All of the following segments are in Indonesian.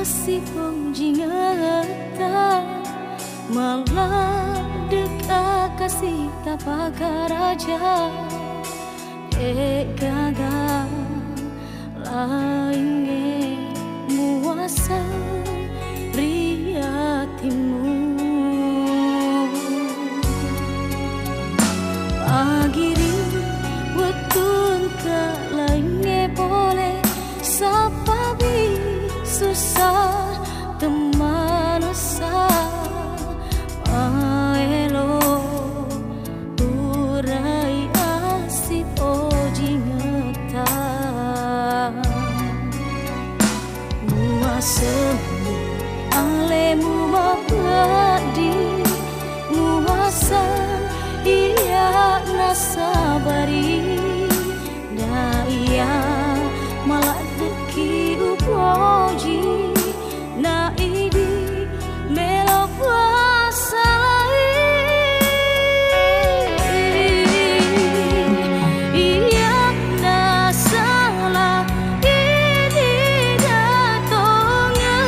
Si penjingata malah dekat kasih tapaga raja gagal lainnya muasa riatimu agiri wetun ke lainnya boleh sapabi susah teman usah maelo urai asip oji ngeta muasemi alemu mabadi muasa iya nasabari na iya malah deki upoji na idi melo puasa iya na salah ini datongnya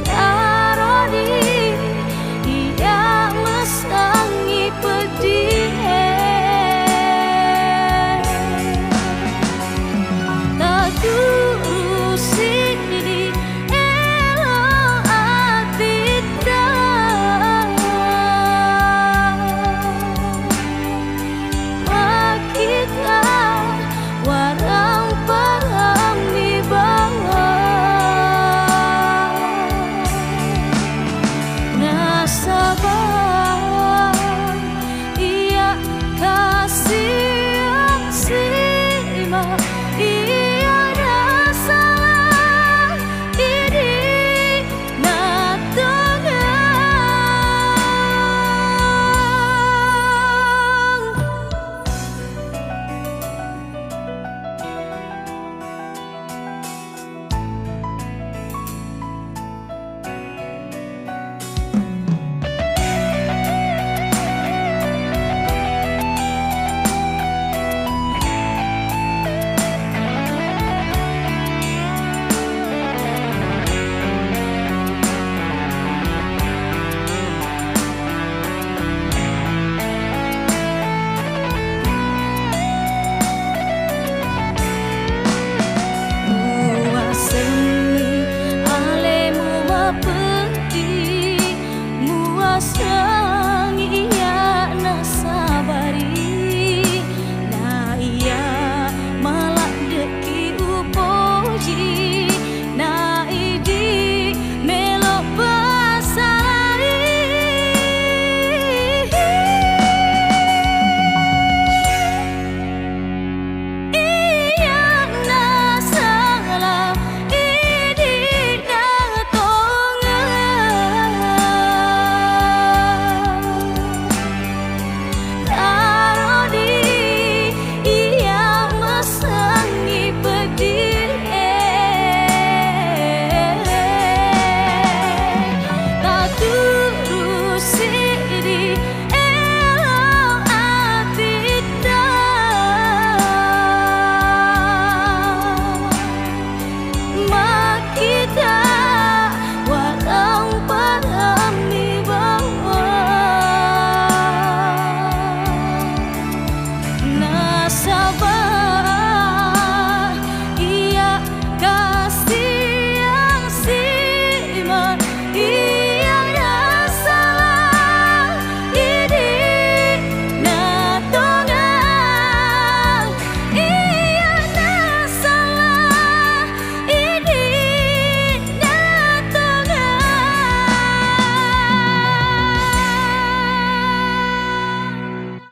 tarodi iya mesangi pedih kasih yang sima